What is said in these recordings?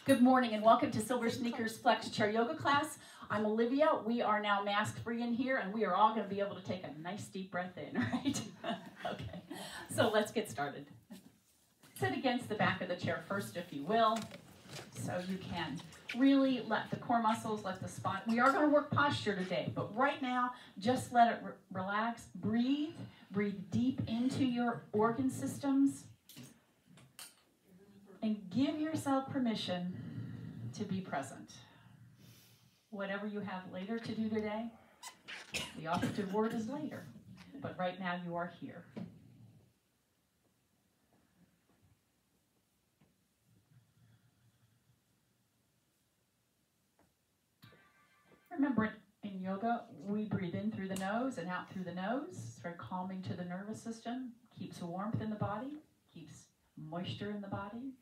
Good morning and welcome to SilverSneakers Flex Chair Yoga class. I'm Olivia. We are now mask-free in here and we are all going to be able to take a nice deep breath in, right? Okay, so let's get started. Sit against the back of the chair first, if you will, so you can really let the core muscles, let the spine. We are going to work posture today, but right now, just let it relax. Breathe. Breathe deep into your organ systems. And give yourself permission to be present. Whatever you have later to do today, the operative word is later, but right now you are here. Remember, in yoga, we breathe in through the nose and out through the nose. It's very calming to the nervous system, keeps warmth in the body, keeps moisture in the body.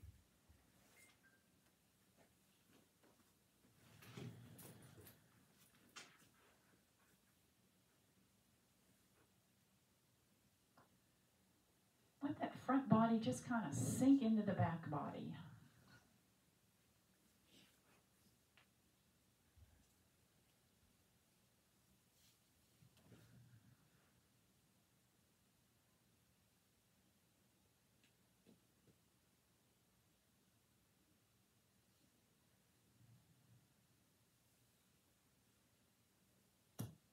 Let that front body just kind of sink into the back body.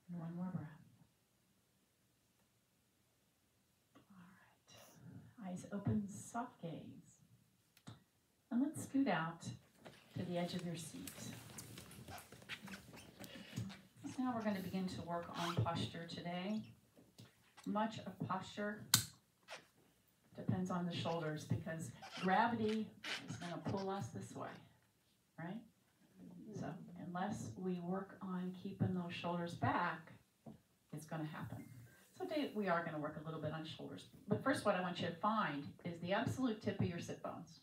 And one more breath. Eyes open, soft gaze. And let's scoot out to the edge of your seat. So now we're going to begin to work on posture today. Much of posture depends on the shoulders because gravity is going to pull us this way, right? So unless we work on keeping those shoulders back, it's going to happen. So today we are going to work a little bit on shoulders. But first what I want you to find is the absolute tip of your sit bones.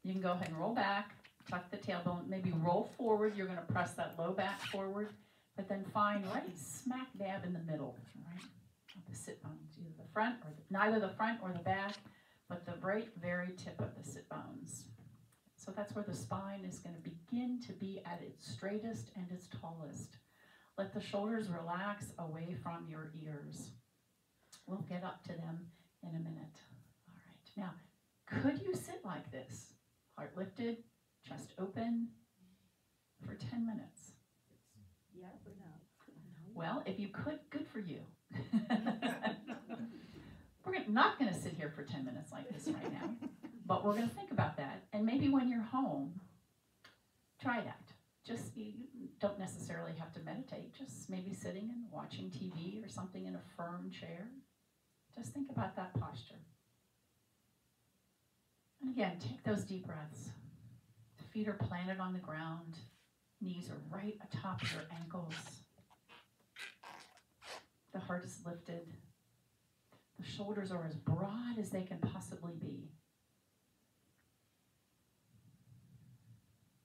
You can go ahead and roll back, tuck the tailbone, maybe roll forward. You're going to press that low back forward, but then find right smack dab in the middle, right, of the sit bones, either the front or neither the front or the back, but the very tip of the sit bones. So that's where the spine is going to begin to be at its straightest and its tallest. Let the shoulders relax away from your ears. We'll get up to them in a minute. All right. Now, could you sit like this? Heart lifted, chest open for 10 minutes? Yeah, but no. Well, if you could, good for you. We're not going to sit here for 10 minutes like this right now, but we're going to think about that. And maybe when you're home, try that. Just, you don't necessarily have to meditate, just maybe sitting and watching TV or something in a firm chair. Just think about that posture. And again, take those deep breaths. The feet are planted on the ground. Knees are right atop your ankles. The heart is lifted. The shoulders are as broad as they can possibly be.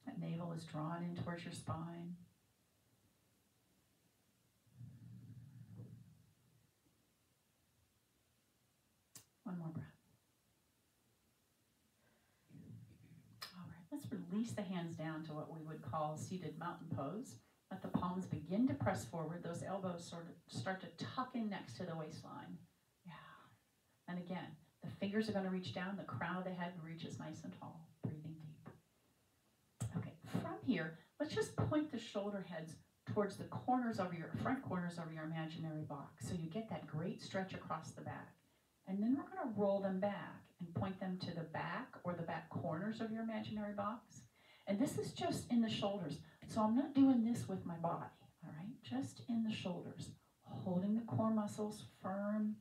That navel is drawn in towards your spine. One more breath. All right, let's release the hands down to what we would call seated mountain pose. Let the palms begin to press forward. Those elbows sort of start to tuck in next to the waistline. Yeah. And again, the fingers are going to reach down. The crown of the head reaches nice and tall. Breathing deep. Okay, from here, let's just point the shoulder heads towards the corners of your front corners of your imaginary box. So you get that great stretch across the back. And then we're going to roll them back and point them to the back or the back corners of your imaginary box. And this is just in the shoulders. So I'm not doing this with my body, all right? Just in the shoulders, holding the core muscles firm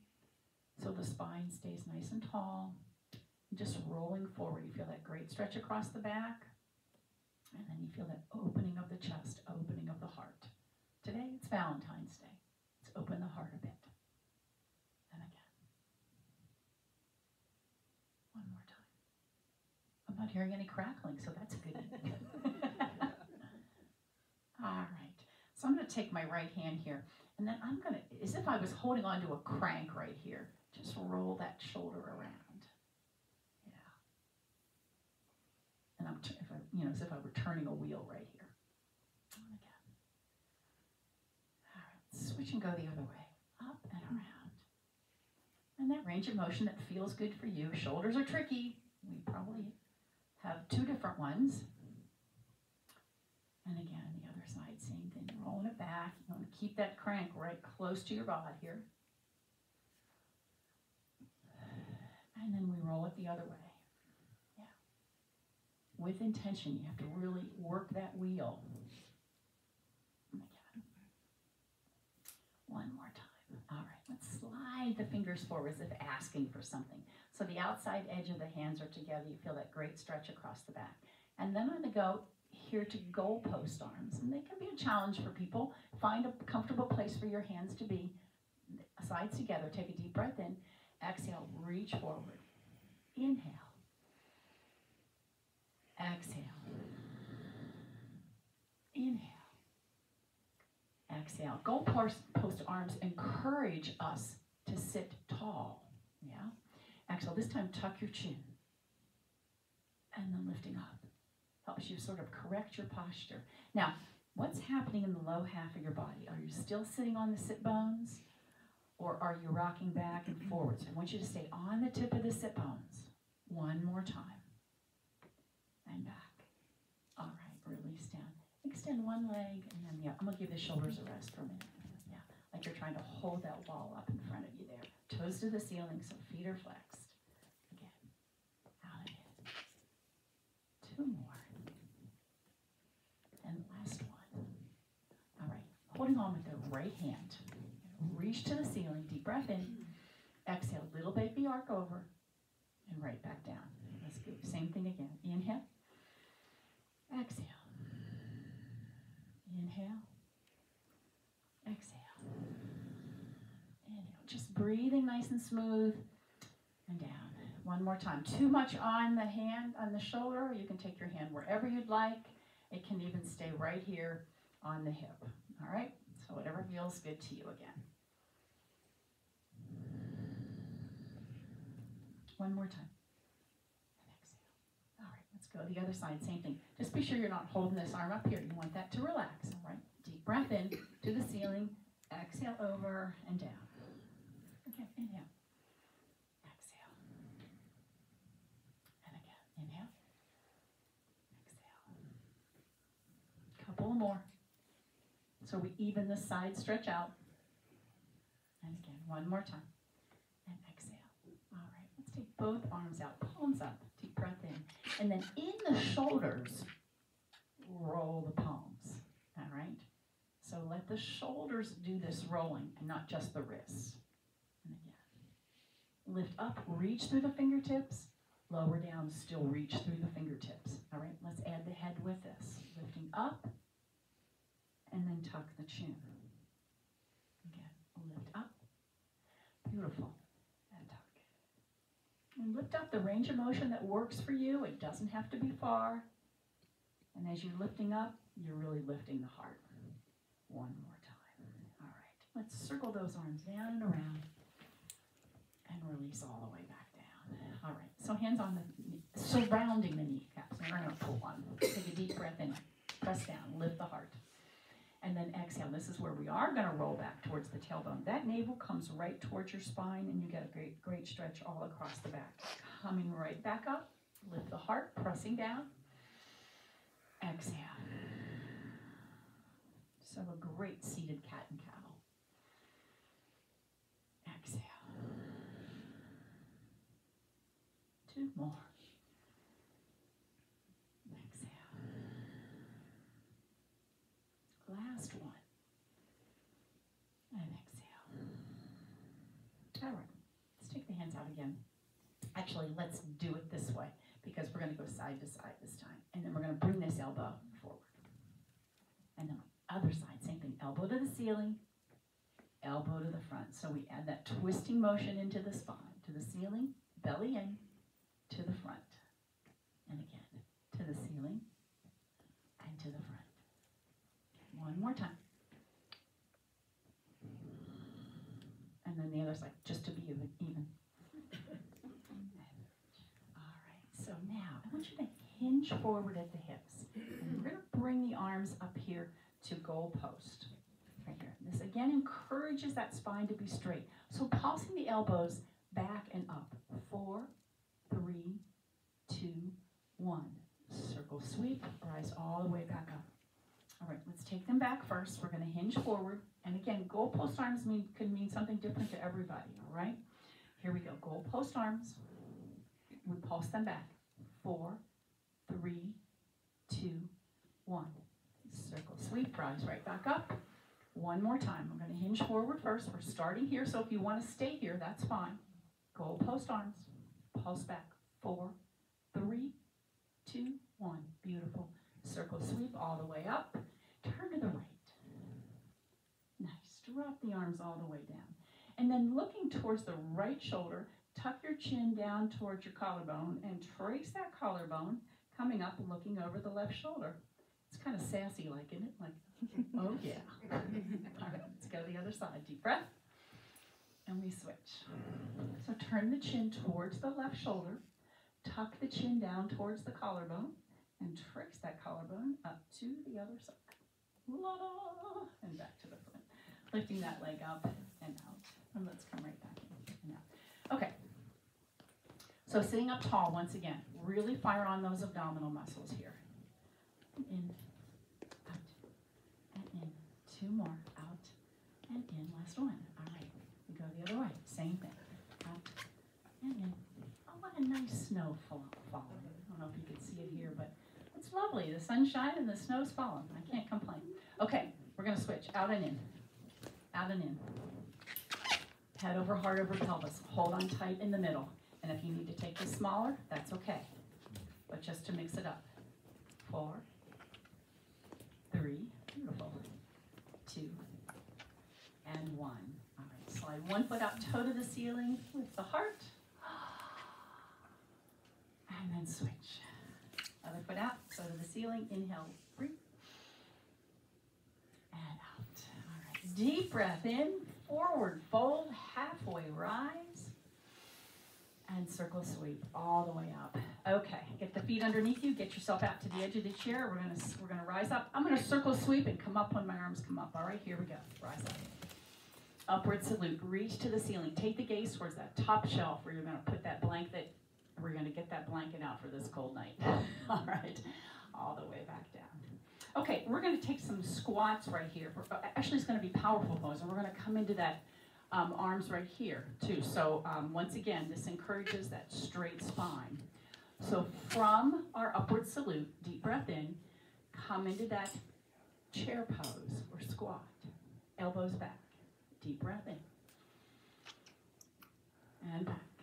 so the spine stays nice and tall. And just rolling forward. You feel that great stretch across the back. And then you feel that opening of the chest, opening of the heart. Today, it's Valentine's Day. Let's open the heart a bit. And again. One more time. I'm not hearing any crackling, so that's good. All right. So I'm going to take my right hand here, and then I'm going to, as if I was holding on to a crank right here, just roll that shoulder around. Yeah. And as if I were turning a wheel right here. And again. All right, switch and go the other way. Up and around. And that range of motion that feels good for you. Shoulders are tricky. We probably have 2 different ones. And again, the other side, same thing. Rolling it back. You want to keep that crank right close to your bod here. And then we roll it the other way. Yeah. With intention, you have to really work that wheel. And again. One more time. All right, let's slide the fingers forward as if asking for something. So the outside edge of the hands are together. You feel that great stretch across the back. And then on the go, here to goalpost arms. And they can be a challenge for people. Find a comfortable place for your hands to be. Sides together. Take a deep breath in. Exhale, reach forward. Inhale. Exhale. Inhale. Exhale. Goalpost arms encourage us to sit tall. Yeah. Exhale. This time, tuck your chin. And then lifting up. Helps you sort of correct your posture. Now, what's happening in the low half of your body? Are you still sitting on the sit bones? Or are you rocking back and forwards? I want you to stay on the tip of the sit bones. One more time. And back. All right, release down. Extend one leg, and then, I'm going to give the shoulders a rest for a minute. Yeah, like you're trying to hold that wall up in front of you there. Toes to the ceiling, so feet are flexed. Again, out again. 2 more. And last one. All right, holding on with the right hand. Reach to the ceiling, deep breath in. Exhale, little baby arc over. And right back down. Let's do the same thing again. Inhale. Exhale. Inhale. Exhale. Inhale. Just breathing nice and smooth. And down. One more time. Too much on the hand, on the shoulder. You can take your hand wherever you'd like. It can even stay right here on the hip. All right? So whatever feels good to you again. One more time. And exhale. All right, let's go the other side. Same thing. Just be sure you're not holding this arm up here. You want that to relax. All right. Deep breath in to the ceiling. Exhale over and down. Okay, inhale. Exhale. And again. Inhale. Exhale. Couple more. So we even the side stretch out. And again, one more time. And exhale. All right, let's take both arms out, palms up, deep breath in. And then in the shoulders, roll the palms. All right? So let the shoulders do this rolling and not just the wrists. And again, lift up, reach through the fingertips. Lower down, still reach through the fingertips. All right, let's add the head with this. Lifting up. And then tuck the chin. Again, lift up. Beautiful. And tuck. And lift up the range of motion that works for you. It doesn't have to be far. And as you're lifting up, you're really lifting the heart. One more time. All right. Let's circle those arms down and around. And release all the way back down. All right. So hands on the, surrounding the kneecaps. We're going to pull on. Take a deep breath in. Press down. Lift the heart. And then exhale. This is where we are going to roll back towards the tailbone. That navel comes right towards your spine, and you get a great stretch all across the back. Coming right back up. Lift the heart, pressing down. Exhale. So a great seated cat and cow. Exhale. 2 more. Last one. And exhale. All right. Let's take the hands out again. Actually, let's do it this way because we're going to go side to side this time. And then we're going to bring this elbow forward. And then other side, same thing. Elbow to the ceiling, elbow to the front. So we add that twisting motion into the spine, to the ceiling, belly in, to the front. And again, to the ceiling and to the front. One more time. And then the other side, just to be even. All right, so now I want you to hinge hinge forward at the hips. And we're going to bring the arms up here to goal post. Right here. This again encourages that spine to be straight. So pulsing the elbows back and up. 4, 3, 2, 1. Circle sweep, rise all the way back up. All right, let's take them back first. We're going to hinge forward. And again, goal post arms can mean something different to everybody, all right? Here we go. Goal post arms. We pulse them back. 4, 3, 2, 1. Circle sweep, rise right back up. One more time. I'm going to hinge forward first. We're starting here, so if you want to stay here, that's fine. Goal post arms. Pulse back. 4, 3, 2, 1. Beautiful. Circle sweep all the way up. Turn to the right. Nice. Drop the arms all the way down. And then looking towards the right shoulder, tuck your chin down towards your collarbone and trace that collarbone coming up and looking over the left shoulder. It's kind of sassy like, isn't it? Like, oh yeah. All right, let's go to the other side. Deep breath. And we switch. So turn the chin towards the left shoulder, tuck the chin down towards the collarbone, and trace that collarbone up to the other side. La, and back to the front. Lifting that leg up and out. And let's come right back in and out. Okay. So sitting up tall once again. Really fire on those abdominal muscles here. In, out, and in. 2 more. Out and in. Last one. All right. We go the other way. Same thing. Out and in. Oh, what a nice snow falling. I don't know if you can see it here, but it's lovely. The sunshine and the snow's falling. I can't complain. Okay, we're going to switch. Out and in. Out and in. Head over, heart over pelvis. Hold on tight in the middle. And if you need to take this smaller, that's okay. But just to mix it up. 4, 3, beautiful. 2, and 1. All right, slide one foot out, toe to the ceiling with the heart. And then switch. Other foot out, toe to the ceiling. Inhale, breathe. And out. All right, deep breath in, forward fold, halfway rise. And circle sweep all the way up. Okay, get the feet underneath you. Get yourself out to the edge of the chair. We're gonna rise up. I'm gonna circle sweep and come up when my arms come up. All right, here we go. Rise up. Upward salute. Reach to the ceiling. Take the gaze towards that top shelf where you're gonna put that blanket. We're gonna get that blanket out for this cold night. All right, all the way back down. Okay, we're gonna take some squats right here. Actually, it's gonna be powerful pose, and we're gonna come into that. Arms right here too. So once again, this encourages that straight spine. So from our upward salute, deep breath in, come into that chair pose or squat. Elbows back. Deep breath in. And back.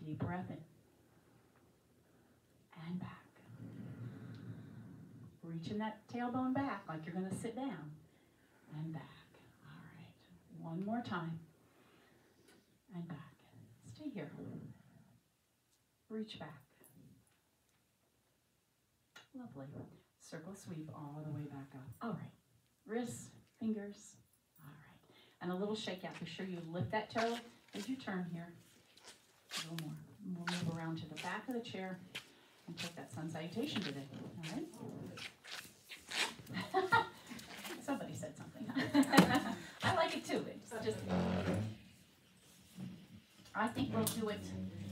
Deep breath in. And back. Reaching that tailbone back like you're going to sit down. And back. One more time, and back. Stay here. Reach back. Lovely. Circle sweep all the way back up. All right. Wrists, fingers. All right. And a little shake out. Be sure you lift that toe as you turn here. A little more. And we'll move around to the back of the chair and take that sun salutation today. All right? Somebody said something. I like it too. It's just, I think we'll do it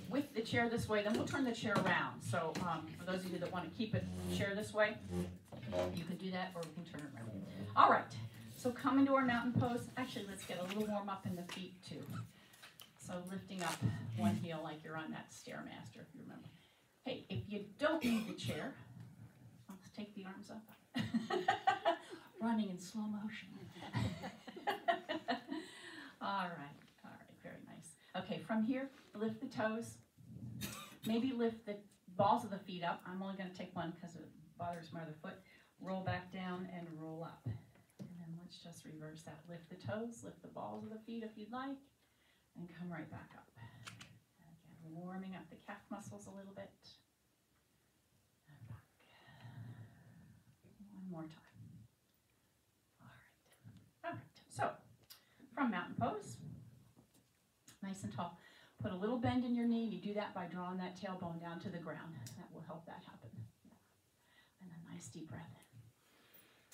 with the chair this way, then we'll turn the chair around. So for those of you that want to keep it chair this way, you can do that, or we can turn it around. All right, so come into our mountain pose. Actually, let's get a little warm up in the feet too. So lifting up one heel like you're on that Stairmaster, if you remember. Hey, if you don't need the chair, let's take the arms up. Running in slow motion. All right, very nice. Okay, from here, lift the toes. Maybe lift the balls of the feet up. I'm only going to take one because it bothers my other foot. Roll back down and roll up. And then let's just reverse that. Lift the toes, lift the balls of the feet if you'd like, and come right back up. And again, warming up the calf muscles a little bit. And back. One more time. All right, so from mountain pose, nice and tall, Put a little bend in your knee. You do that by drawing that tailbone down to the ground. That will help that happen. And a nice deep breath in.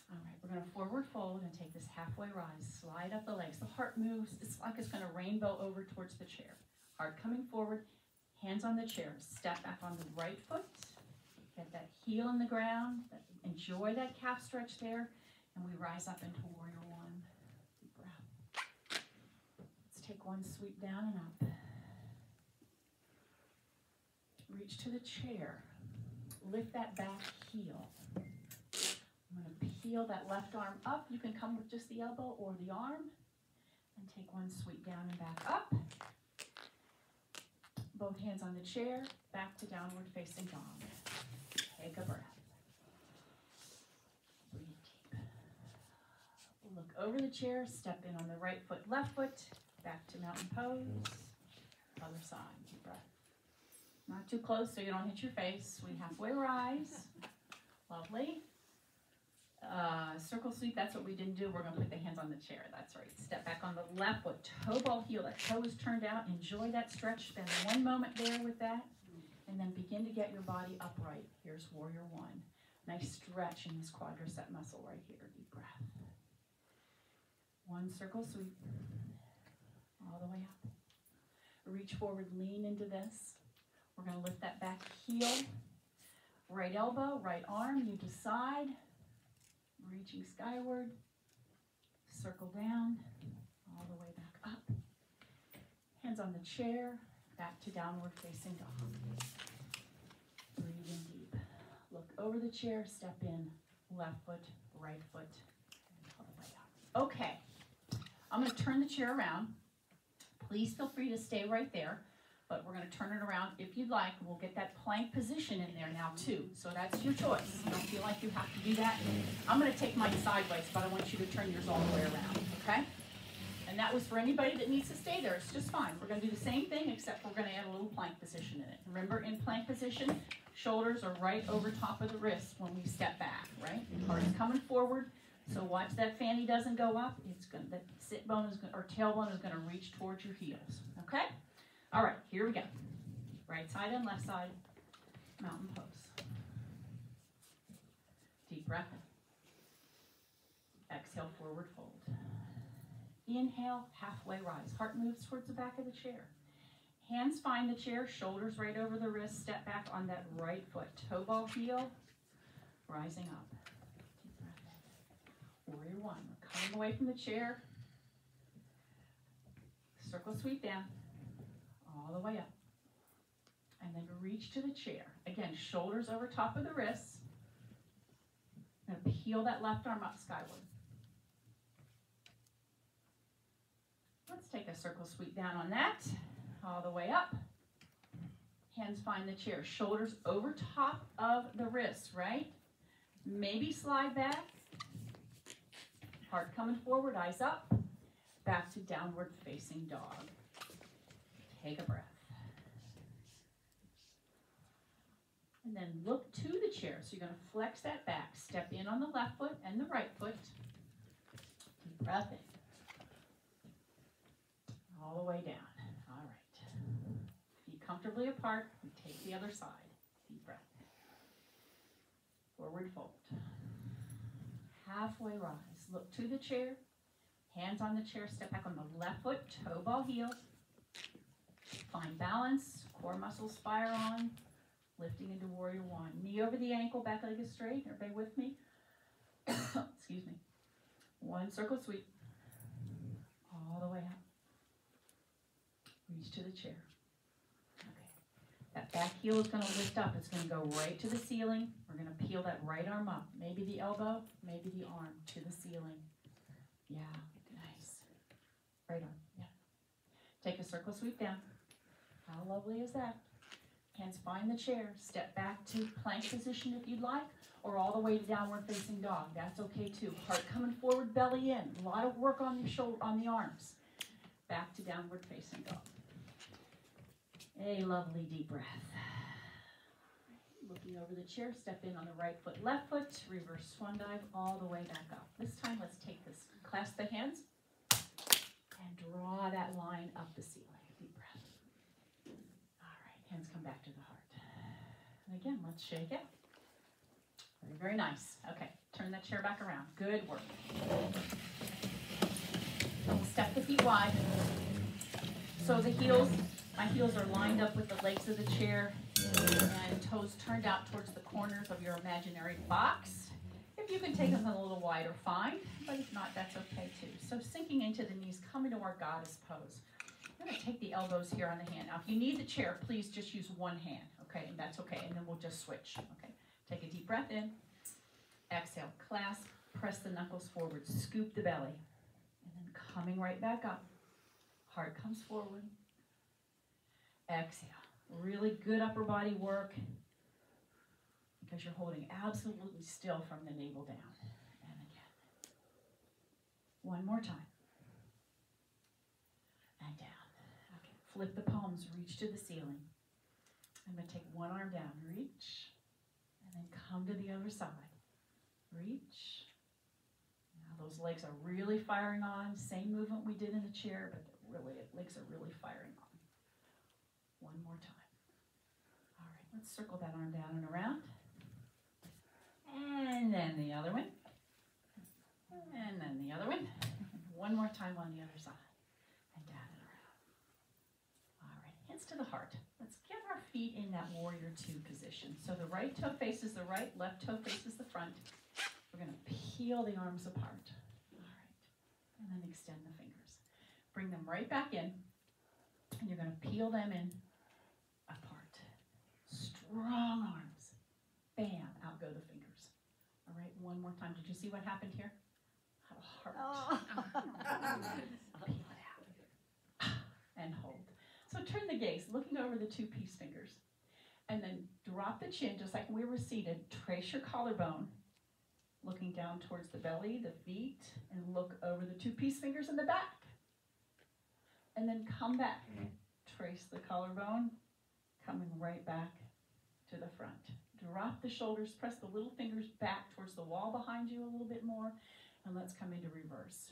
All right, we're going to forward fold and take this halfway rise. Slide up the legs. The heart moves. It's like it's going to rainbow over towards the chair. Heart coming forward. Hands on the chair. Step back on the right foot. Get that heel in the ground. Enjoy that calf stretch there. And we rise up into warrior one. Deep breath. Let's take one sweep down and up. Reach to the chair. Lift that back heel. I'm going to peel that left arm up. You can come with just the elbow or the arm. And take one sweep down and back up. Both hands on the chair. Back to downward facing dog. Take a breath. Breathe deep. Look over the chair. Step in on the right foot, left foot. Back to mountain pose. Other side. Deep breath. Not too close so you don't hit your face. We halfway rise. Lovely. Circle sweep, that's what we didn't do. We're going to put the hands on the chair. That's right. Step back on the left foot. Toe ball heel. That toe is turned out. Enjoy that stretch. Spend one moment there with that. And then begin to get your body upright. Here's warrior one. Nice stretch in this quadricep muscle right here. Deep breath. One circle sweep. All the way up. Reach forward. Lean into this. We're going to lift that back heel. Right elbow, right arm. You decide. Reaching skyward, circle down, all the way back up. Hands on the chair, back to downward facing dog. Breathe in deep. Look over the chair, step in, left foot, right foot, and all the way up. Okay, I'm going to turn the chair around. Please feel free to stay right there, but we're going to turn it around if you'd like. We'll get that plank position in there now too. So that's your choice. You don't feel like you have to do that. I'm going to take mine sideways, but I want you to turn yours all the way around, okay? And that was for anybody that needs to stay there. It's just fine. We're going to do the same thing, except we're going to add a little plank position in it. Remember, in plank position, shoulders are right over top of the wrists when we step back, right? Heart is coming forward. So watch that fanny doesn't go up. It's going to, the sit bone is going, or tailbone is going to reach towards your heels, okay? All right, here we go. Right side and left side, mountain pose. Deep breath in. Exhale, forward fold. Inhale, halfway rise. Heart moves towards the back of the chair. Hands find the chair, shoulders right over the wrist. Step back on that right foot. Toe ball heel, rising up. Deep breath in. Warrior one. We're coming away from the chair. Circle sweep down. All the way up. And then reach to the chair. Again, shoulders over top of the wrists. I'm going to peel that left arm up skyward. Let's take a circle sweep down on that. All the way up. Hands find the chair. Shoulders over top of the wrists, right? Maybe slide back. Heart coming forward, eyes up. Back to downward facing dog. Take a breath. And then look to the chair. So you're going to flex that back. Step in on the left foot and the right foot. Deep breath in. All the way down. All right. Feet comfortably apart. We take the other side. Deep breath. Forward fold. Halfway rise. Look to the chair. Hands on the chair. Step back on the left foot. Toe ball heel. Find balance, core muscles fire on, lifting into warrior one. Knee over the ankle, back leg is straight. Everybody with me? Excuse me. One circle sweep. All the way up. Reach to the chair. Okay. That back heel is going to lift up. It's going to go right to the ceiling. We're going to peel that right arm up. Maybe the elbow, maybe the arm to the ceiling. Yeah, nice. Right arm, yeah. Take a circle sweep down. How lovely is that? Hands find the chair. Step back to plank position if you'd like, or all the way to downward facing dog. That's okay too. Heart coming forward, belly in. A lot of work on the shoulder, on the arms. Back to downward facing dog. A lovely deep breath. Looking over the chair, step in on the right foot, left foot, reverse swan dive all the way back up. This time, let's take this, clasp the hands, and draw that line up the ceiling. Deep breath. Hands come back to the heart. And again, let's shake it. Very, very nice. Okay, turn that chair back around. Good work. We'll step the feet wide. So the heels, my heels are lined up with the legs of the chair and toes turned out towards the corners of your imaginary box. If you can take them a little wider, fine, but if not, that's okay too. So sinking into the knees, come into our goddess pose. I'm going to take the elbows here on the hand. Now, if you need the chair, please just use one hand, okay? And that's okay, and then we'll just switch, okay? Take a deep breath in. Exhale, clasp, press the knuckles forward, scoop the belly. And then coming right back up. Heart comes forward. Exhale. Really good upper body work because you're holding absolutely still from the navel down. And again. One more time. And down. Okay. Flip the palms, reach to the ceiling. I'm going to take one arm down, reach, and then come to the other side. Reach. Now those legs are really firing on. Same movement we did in the chair, but really, legs are really firing on. One more time. All right, let's circle that arm down and around. And then the other one. And then the other one. One more time on the other side. And down and around. All right, hands to the heart. Let's get our feet in that warrior two position. So the right toe faces the right, left toe faces the front. We're going to peel the arms apart. All right, and then extend the fingers. Bring them right back in, and you're going to peel them in apart. Strong arms. Bam, out go the fingers. All right, one more time. Did you see what happened here? A heart. Oh. Peel it out. And hold. So turn the gaze, looking over the two peace fingers. And then drop the chin, just like we were seated. Trace your collarbone, looking down towards the belly, the feet, and look over the two peace fingers in the back. And then come back. Trace the collarbone, coming right back to the front. Drop the shoulders, press the little fingers back towards the wall behind you a little bit more, and let's come into reverse.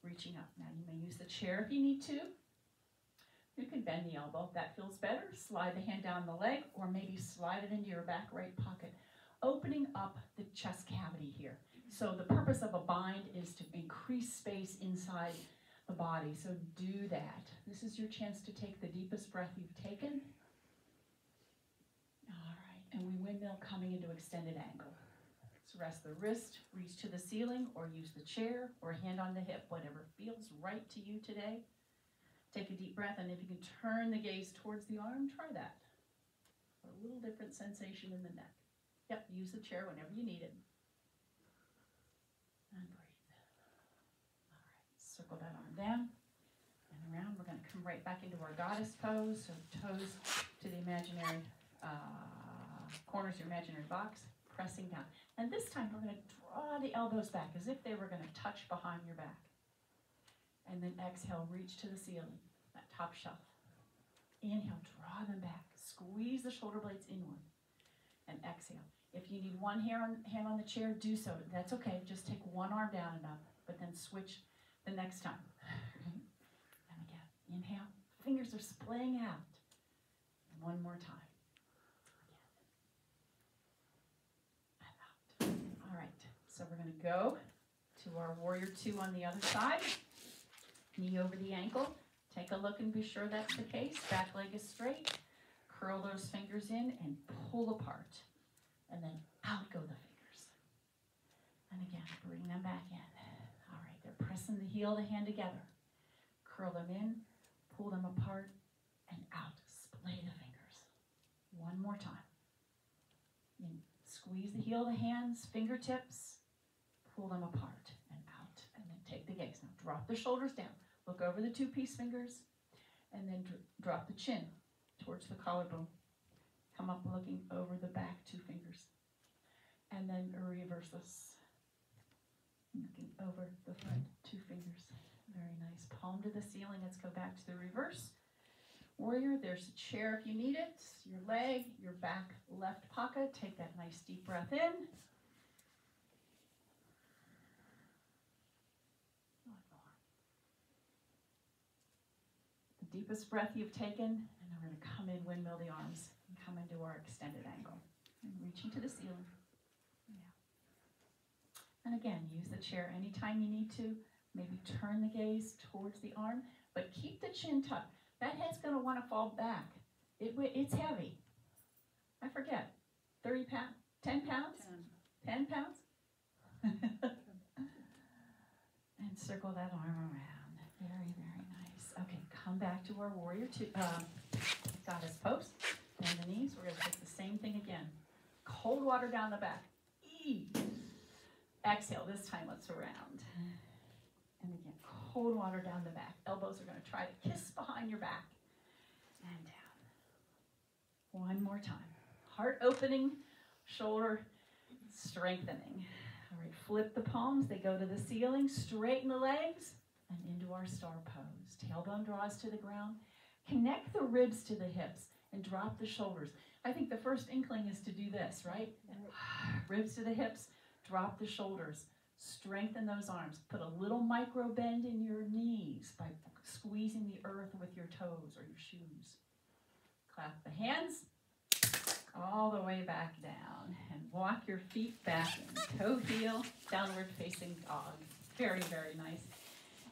Reaching up. Now you may use the chair if you need to. You can bend the elbow if that feels better. Slide the hand down the leg, or maybe slide it into your back right pocket. Opening up the chest cavity here. So the purpose of a bind is to increase space inside the body. So do that. This is your chance to take the deepest breath you've taken. All right, and we windmill coming into extended angle. So rest the wrist, reach to the ceiling, or use the chair, or hand on the hip, whatever feels right to you today. Take a deep breath, and if you can turn the gaze towards the arm, try that. A little different sensation in the neck. Yep, use the chair whenever you need it. And breathe. All right, circle that arm down and around. We're going to come right back into our goddess pose. So toes to the imaginary corners of your imaginary box, pressing down. And this time we're going to draw the elbows back as if they were going to touch behind your back. And then exhale, reach to the ceiling, that top shelf. Inhale, draw them back. Squeeze the shoulder blades inward. And exhale. If you need one hand on the chair, do so. That's okay. Just take one arm down and up, but then switch the next time. And again, inhale. Fingers are splaying out. And one more time. Again. And out. All right. So we're going to go to our warrior two on the other side. Knee over the ankle. Take a look and be sure that's the case. Back leg is straight. Curl those fingers in and pull apart. And then out go the fingers. And again, bring them back in. All right, they're pressing the heel of the hand together. Curl them in, pull them apart, and out. Splay the fingers. One more time. And squeeze the heel of the hands, fingertips, pull them apart and out. And then take the gaze. Now drop the shoulders down. Look over the two peace fingers, and then drop the chin towards the collarbone. Come up looking over the back two fingers. And then reverse this. Looking over the front two fingers. Very nice. Palm to the ceiling. Let's go back to the reverse. Warrior, there's a chair if you need it. Your leg, your back left pocket. Take that nice deep breath in. The deepest breath you've taken, and We're going to come in, windmill the arms, and come into our extended angle. And reaching to the ceiling. Yeah. And again, use the chair anytime you need to. Maybe turn the gaze towards the arm, but keep the chin tucked. That head's going to want to fall back. It's heavy. I forget. 30 pounds? 10 pounds? 10 pounds? And circle that arm around. Very, very nice. Okay, come back to our warrior goddess pose. Bend the knees. We're going to take the same thing again. Cold water down the back. Exhale. This time, let's round. And again, cold water down the back. Elbows are going to try to kiss behind your back. And down. One more time. Heart opening, shoulder strengthening. All right, flip the palms. They go to the ceiling. Straighten the legs. And into our star pose. Tailbone draws to the ground. Connect the ribs to the hips. And drop the shoulders. I think the first inkling is to do this, right? Ribs to the hips. Drop the shoulders. Strengthen those arms. Put a little micro bend in your knees by squeezing the earth with your toes or your shoes. Clap the hands all the way back down and walk your feet back in toe heel, downward facing dog. Very, very nice.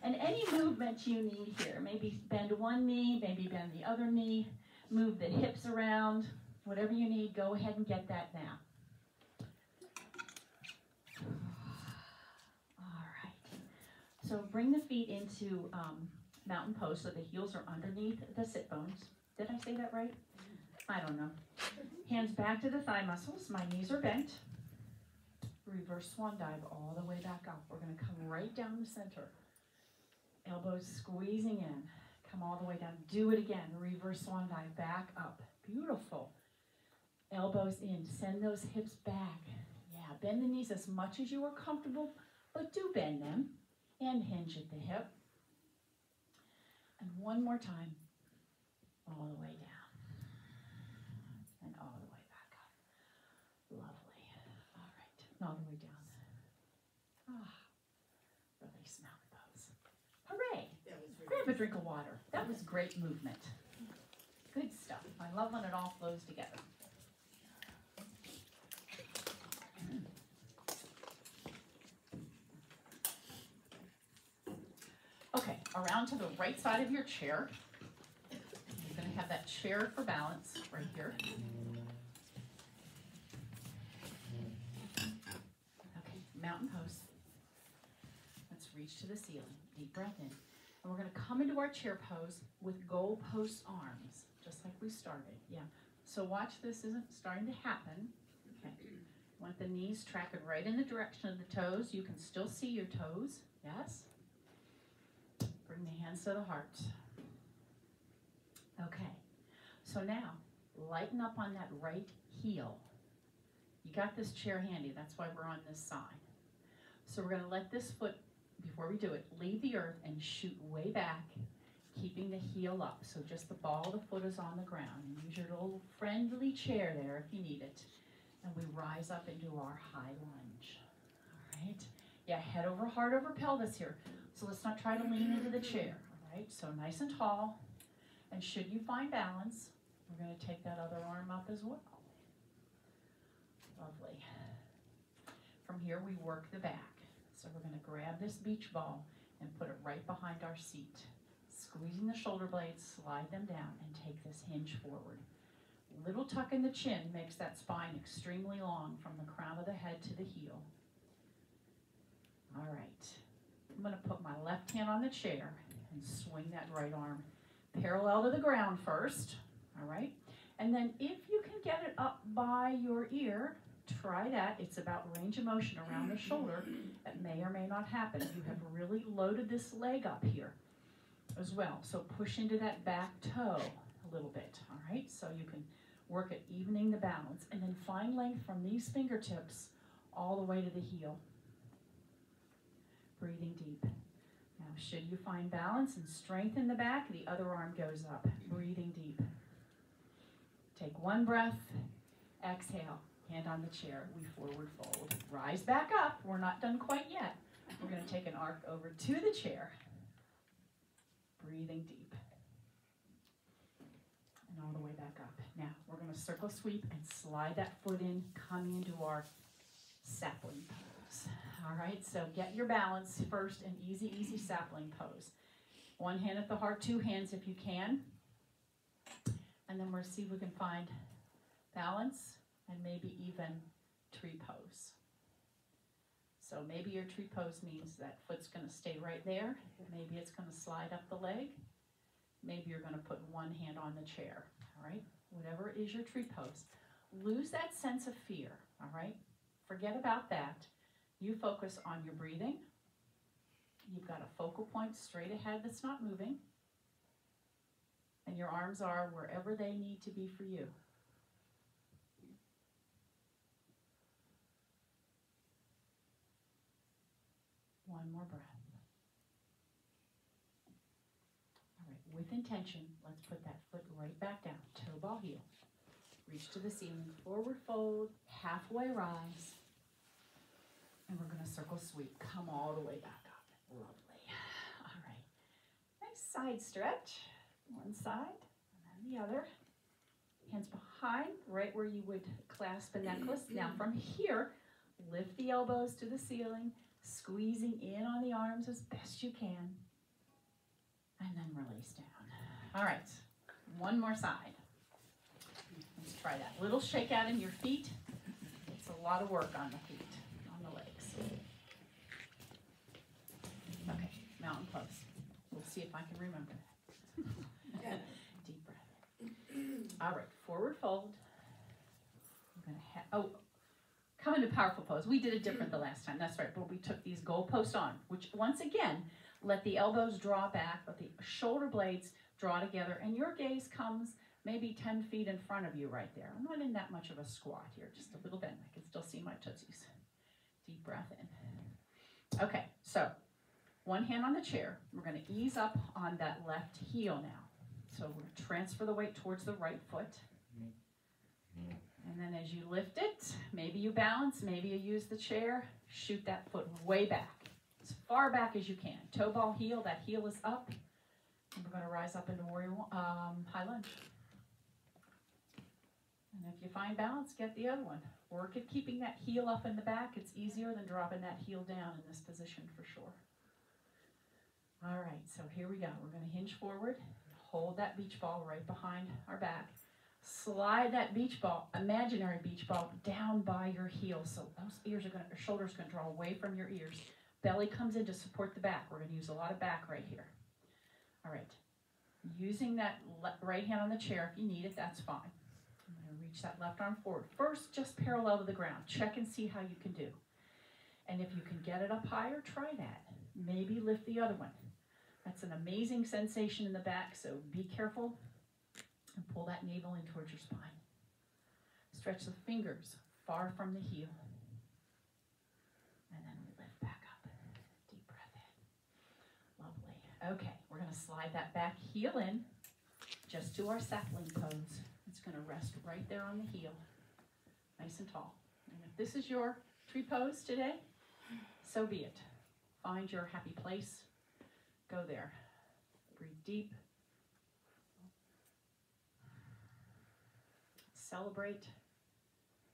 And any movement you need here, maybe bend one knee, maybe bend the other knee, move the hips around, whatever you need, go ahead and get that now. So bring the feet into mountain pose so the heels are underneath the sit bones. Did I say that right? I don't know. Hands back to the thigh muscles. My knees are bent. Reverse swan dive all the way back up. We're going to come right down the center. Elbows squeezing in. Come all the way down. Do it again. Reverse swan dive back up. Beautiful. Elbows in. Send those hips back. Yeah, bend the knees as much as you are comfortable, but do bend them. And hinge at the hip. And one more time. All the way down. And all the way back up. Lovely. All right. And all the way down. Release mountain pose. Hooray! Grab a drink of water. That was great movement. Good stuff. I love when it all flows together. Okay, around to the right side of your chair. You're going to have that chair for balance right here. Okay, mountain pose. Let's reach to the ceiling. Deep breath in. And we're going to come into our chair pose with goalpost arms, just like we started. Yeah. So watch, this isn't starting to happen. Okay. Want the knees tracking right in the direction of the toes. You can still see your toes. Yes. Bring the hands to the heart. Okay, so now lighten up on that right heel. You got this chair handy, that's why we're on this side. So we're going to let this foot, before we do it, leave the earth and shoot way back, keeping the heel up. So just the ball of the foot is on the ground. And use your little friendly chair there if you need it. And we rise up into our high lunge. All right? Yeah, head over, heart over pelvis here. So let's not try to lean into the chair, all right? So nice and tall. And should you find balance, we're going to take that other arm up as well. Lovely. From here, we work the back. So we're going to grab this beach ball and put it right behind our seat. Squeezing the shoulder blades, slide them down, and take this hinge forward. Little tuck in the chin makes that spine extremely long from the crown of the head to the heel. All right. I'm going to put my left hand on the chair and swing that right arm parallel to the ground first, all right? And then if you can get it up by your ear, try that. It's about range of motion around the shoulder. That may or may not happen. You have really loaded this leg up here as well. So push into that back toe a little bit, all right? So you can work at evening the balance and then find length from these fingertips all the way to the heel. Breathing deep. Now, should you find balance and strengthen the back, the other arm goes up. Breathing deep. Take one breath. Exhale. Hand on the chair. We forward fold. Rise back up. We're not done quite yet. We're going to take an arc over to the chair. Breathing deep. And and all the way back up. Now, we're going to circle sweep and slide that foot in, coming into our sapling pose. All right, so get your balance first, an easy, easy sapling pose. One hand at the heart, two hands if you can. And then we'll see if we can find balance and maybe even tree pose. So maybe your tree pose means that foot's going to stay right there. Maybe it's going to slide up the leg. Maybe you're going to put one hand on the chair, all right? Whatever is your tree pose. Lose that sense of fear, all right? Forget about that. You focus on your breathing. You've got a focal point straight ahead that's not moving. And your arms are wherever they need to be for you. One more breath. All right, with intention, let's put that foot right back down. Toe ball heel. Reach to the ceiling. Forward fold, halfway rise. And we're going to circle sweep. Come all the way back up. Lovely. All right. Nice side stretch. One side and then the other. Hands behind, right where you would clasp a necklace. Now from here, lift the elbows to the ceiling, squeezing in on the arms as best you can. And then release down. All right. One more side. Let's try that. Little shake out in your feet. It's a lot of work on the feet, on the legs. Okay, mountain pose. We'll see if I can remember that. Deep breath. All right, forward fold. I'm gonna come into powerful pose. We did it different the last time. That's right, but we took these goalposts on, which once again, let the elbows draw back, let the shoulder blades draw together, and your gaze comes maybe 10 feet in front of you right there. I'm not in that much of a squat here, just a little bit. I can still see my tootsies. Deep breath in. Okay, so one hand on the chair. We're going to ease up on that left heel now. So we're going to transfer the weight towards the right foot. And then as you lift it, maybe you balance, maybe you use the chair, shoot that foot way back. As far back as you can. Toe ball heel, that heel is up. And we're going to rise up into warrior high lunge. And if you find balance, get the other one. Work at keeping that heel up in the back. It's easier than dropping that heel down in this position for sure. All right, so here we go. We're going to hinge forward. Hold that beach ball right behind our back. Slide that beach ball, imaginary beach ball, down by your heel. So those ears are going to, your shoulders are going to draw away from your ears. Belly comes in to support the back. We're going to use a lot of back right here. All right. Using that right hand on the chair, if you need it, that's fine. I'm going to reach that left arm forward. First, just parallel to the ground. Check and see how you can do. And if you can get it up higher, try that. Maybe lift the other one. That's an amazing sensation in the back, so be careful and pull that navel in towards your spine. Stretch the fingers far from the heel. And then we lift back up. Deep breath in. Lovely. Okay, we're going to slide that back heel in just to our sapling pose. It's going to rest right there on the heel, nice and tall. And if this is your tree pose today, so be it. Find your happy place. Go there. Breathe deep. Celebrate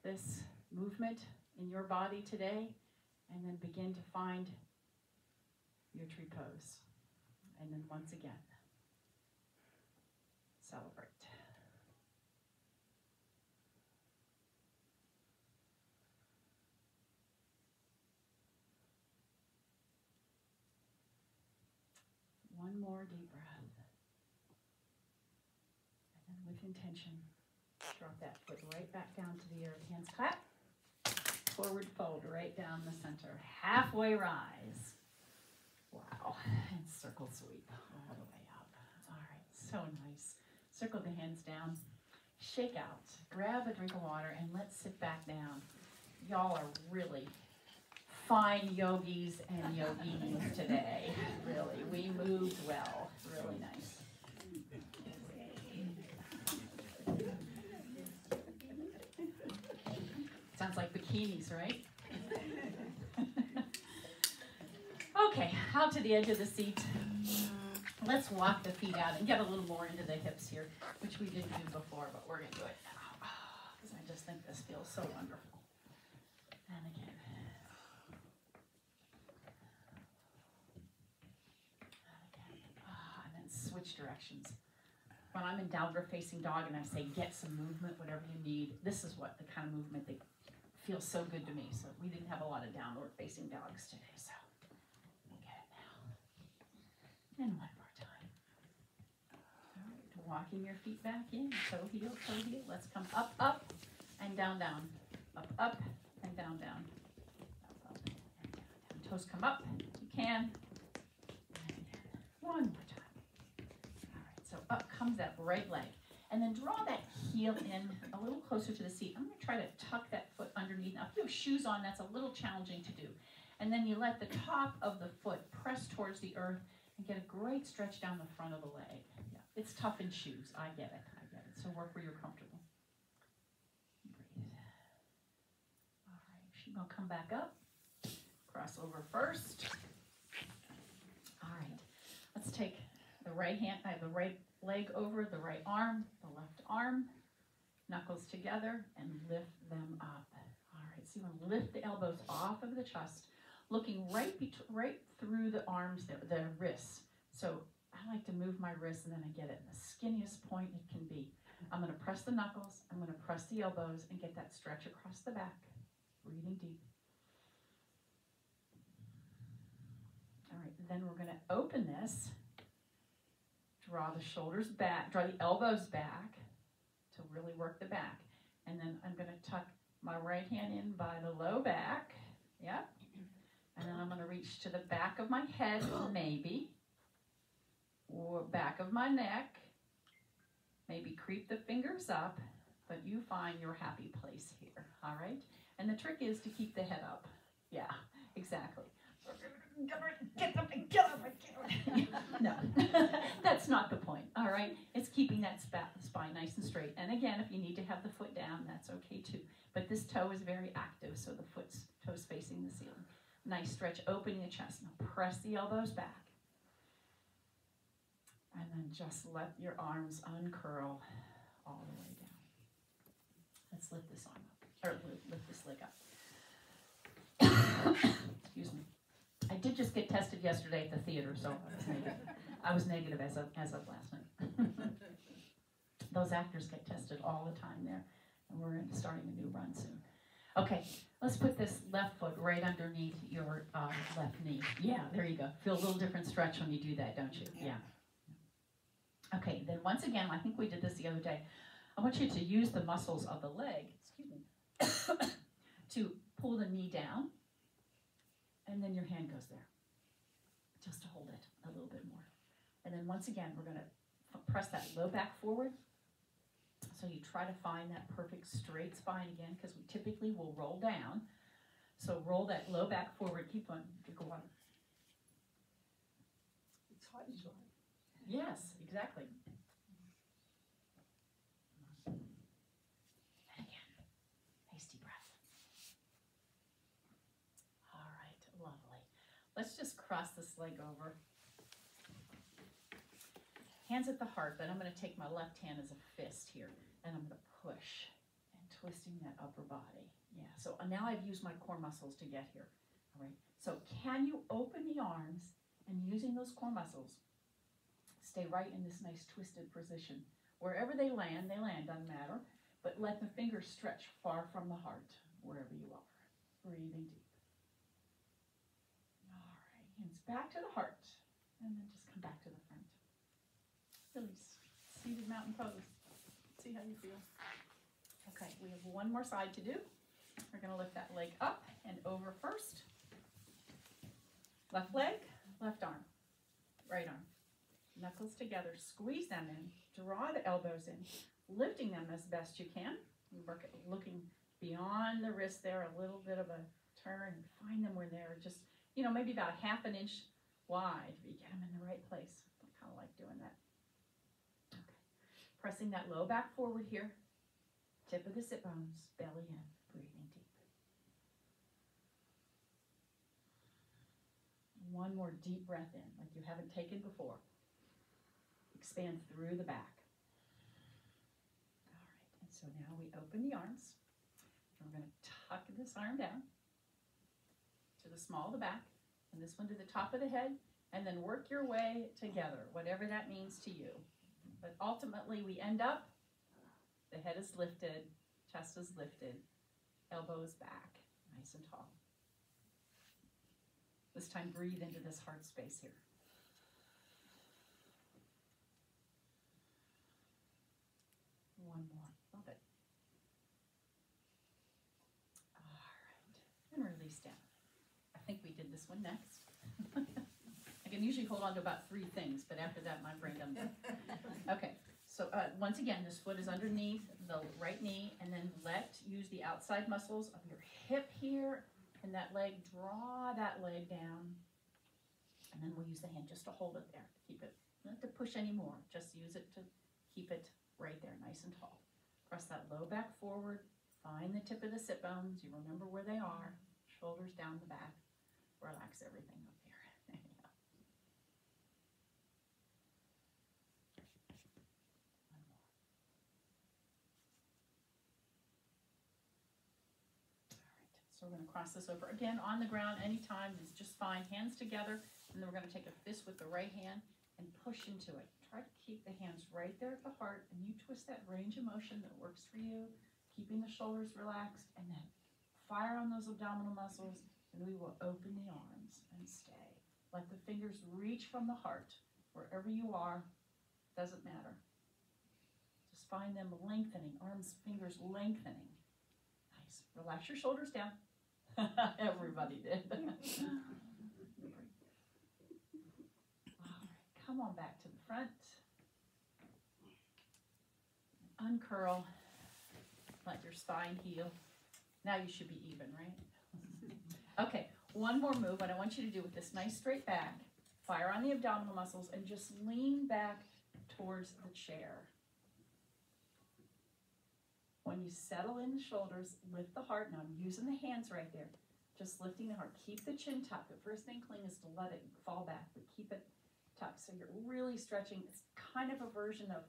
this movement in your body today, and then begin to find your tree pose. And then once again, celebrate. One more deep breath. And then with intention, drop that foot right back down to the earth. Hands clap. Forward fold right down the center. Halfway rise. Wow. And circle sweep all the way up. All right. So nice. Circle the hands down. Shake out. Grab a drink of water and let's sit back down. Y'all are really fine yogis and yoginis today. Really. We moved well. Really nice. Sounds like bikinis, right? Okay, out to the edge of the seat. Let's walk the feet out and get a little more into the hips here, which we didn't do before, but we're going to do it now. Because I just think this feels so wonderful. And again. And then switch directions. When I'm in downward facing dog and I say get some movement, whatever you need, this is what the kind of movement that feels so good to me. So we didn't have a lot of downward facing dogs today, so we'll get it now. And one more time. All right, walking your feet back in, toe heel, toe heel. Let's come up, up, and down, down. Up, up, and down, down. Up, up, and down, down. Toes come up, you can. And again, one more time. So up comes that right leg. And then draw that heel in a little closer to the seat. I'm going to try to tuck that foot underneath. Now, if you have shoes on, that's a little challenging to do. And then you let the top of the foot press towards the earth and get a great stretch down the front of the leg. Yeah, it's tough in shoes. I get it. I get it. So work where you're comfortable. Breathe. All right. She's going to come back up. Cross over first. All right. Let's take the right hand, I have the right leg over the right arm, the left arm, knuckles together, and lift them up. All right, so you want to lift the elbows off of the chest, looking right through the arms, the wrists. So I like to move my wrists, and then I get it in the skinniest point it can be. I'm going to press the knuckles, I'm going to press the elbows, and get that stretch across the back, breathing deep. All right, then we're going to open this. Draw the shoulders back, draw the elbows back to really work the back. And then I'm going to tuck my right hand in by the low back. Yep. And then I'm going to reach to the back of my head, maybe, or back of my neck. Maybe creep the fingers up, but you find your happy place here. All right? And the trick is to keep the head up. Yeah, exactly. Get up. No, that's not the point, all right? It's keeping that spine nice and straight. And again, if you need to have the foot down, that's okay too. But this toe is very active, so the toe's facing the ceiling. Nice stretch, opening the chest. Now press the elbows back. And then just let your arms uncurl all the way down. Let's lift this arm up, or lift this leg up. Excuse me. I did just get tested yesterday at the theater, so I was negative as of last night. Those actors get tested all the time there, and we're starting a new run soon. Okay, let's put this left foot right underneath your left knee. Yeah, there you go. Feel a little different stretch when you do that, don't you? Yeah. Okay, then once again, I think we did this the other day. I want you to use the muscles of the leg, excuse me, to pull the knee down. And then your hand goes there, just to hold it a little bit more. And then once again, we're going to press that low back forward. So you try to find that perfect straight spine again, because we typically will roll down. So roll that low back forward. Keep on. Go on. It's hard to try. Yes, exactly. And again, hasty breath. Lovely. Let's just cross this leg over. Hands at the heart, then I'm going to take my left hand as a fist here, and I'm going to push and twisting that upper body. Yeah, so now I've used my core muscles to get here. All right, so can you open the arms and using those core muscles, stay right in this nice twisted position. Wherever they land, doesn't matter, but let the fingers stretch far from the heart, wherever you are. Breathing deep. Hands back to the heart, and then just come back to the front. Release. Seated mountain pose. See how you feel. Okay, we have one more side to do. We're going to lift that leg up and over first. Left leg, left arm, right arm. Knuckles together, squeeze them in, draw the elbows in, lifting them as best you can. You work at looking beyond the wrist there, a little bit of a turn, and find them where they're just, maybe about a half an inch wide. If you get them in the right place. I kind of like doing that. Okay. Pressing that low back forward here. Tip of the sit bones, belly in, breathing deep. One more deep breath in, like you haven't taken before. expand through the back. All right, and so now we open the arms. We're going to tuck this arm down to the small of the back, and this one to the top of the head, and then work your way together, whatever that means to you. But ultimately, we end up, the head is lifted, chest is lifted, elbows back, nice and tall. This time, breathe into this heart space here. One more, love it. All right, and release down. I think we did this one next. I can usually hold on to about 3 things, but after that, my brain doesn't. Okay, so once again, this foot is underneath the right knee, and then use the outside muscles of your hip here, and that leg, draw that leg down. And then we'll use the hand just to hold it there, to keep it, not to push anymore, just use it to keep it right there, nice and tall. Press that low back forward, find the tip of the sit bones, you remember where they are, shoulders down the back, relax everything up there. There you go. One more. All right, so we're going to cross this over again on the ground anytime is just fine, hands together, and then we're going to take a fist with the right hand and push into it. Try to keep the hands right there at the heart, and you twist that range of motion that works for you, keeping the shoulders relaxed, and then fire on those abdominal muscles, and we will open the arms and stay. Let the fingers reach from the heart. Wherever you are, doesn't matter. Just find them lengthening, arms, fingers lengthening. Nice. Relax your shoulders down. Everybody did. All right, come on back to the front. Uncurl. Let your spine heal. Now you should be even, right? Okay, one more move. What I want you to do with this nice straight back, fire on the abdominal muscles, and just lean back towards the chair. When you settle in the shoulders, lift the heart. Now I'm using the hands right there. Just lifting the heart. Keep the chin tucked. The first inkling is to let it fall back, but keep it tucked. So you're really stretching. It's kind of a version of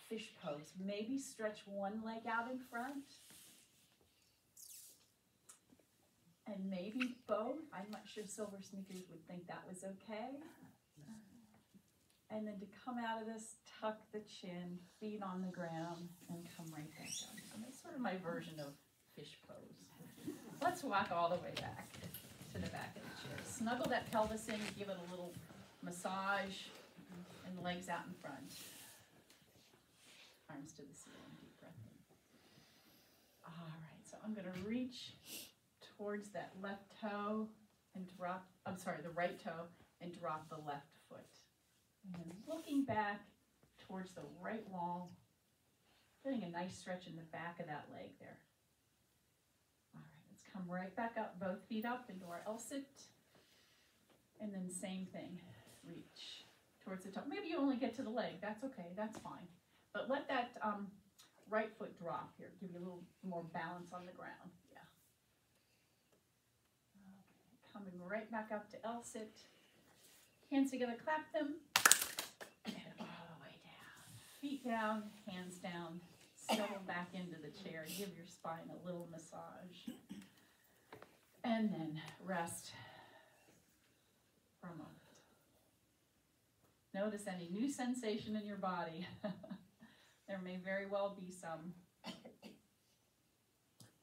fish pose. Maybe stretch one leg out in front. And maybe both. I'm not sure SilverSneakers would think that was okay. And then to come out of this, tuck the chin, feet on the ground, and come right back up. So that's sort of my version of fish pose. Let's walk all the way back to the back of the chair. Snuggle that pelvis in, give it a little massage, and legs out in front. Arms to the ceiling, deep breath in. All right, so I'm going to reach towards that left toe and drop, the right toe, and drop the left foot. And then looking back towards the right wall, getting a nice stretch in the back of that leg there. All right, let's come right back up, both feet up into our L-sit. And then same thing, reach towards the top. Maybe you only get to the leg, that's okay, that's fine. But let that right foot drop here, give you a little more balance on the ground. Yeah. Okay, coming right back up to L-sit. Hands together, clap them. And all the way down. Feet down, hands down. Settle back into the chair. Give your spine a little massage. And then rest for a moment. Notice any new sensation in your body. There may very well be some.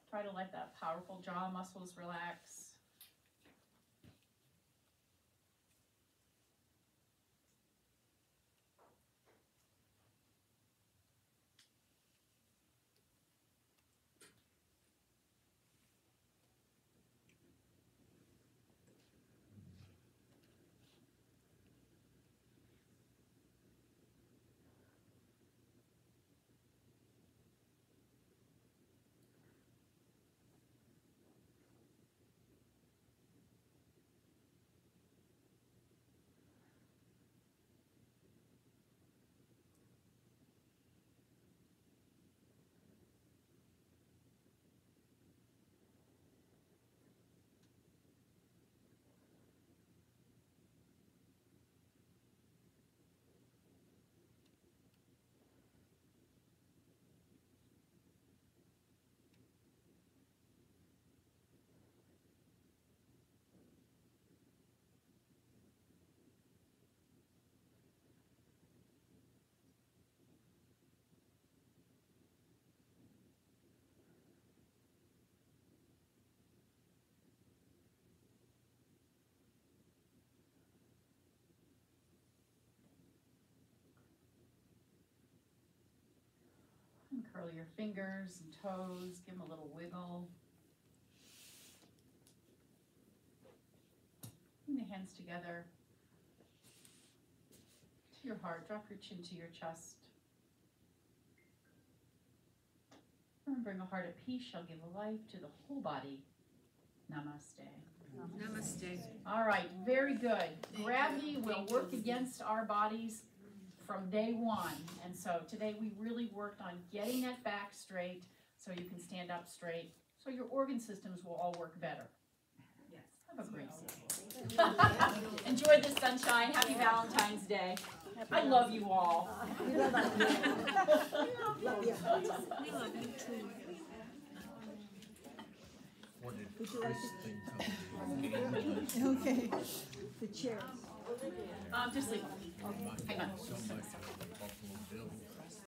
Try to let that powerful jaw muscles relax. Curl your fingers and toes, give them a little wiggle. Bring the hands together to your heart. Drop your chin to your chest. Remembering a heart of peace shall give life to the whole body. Namaste. Namaste. All right, very good. Gravity will work against our bodies from day one. And so today we really worked on getting that back straight so you can stand up straight, so your organ systems will all work better. Yes. Have a great day. Enjoy the sunshine. Happy Valentine's Day. I love you all. We love you. Love you. We love you too. What did Would you like Chris to- think of? Okay. The chairs. Just leave them. Hang Hang on. So much of the Buffalo Bills.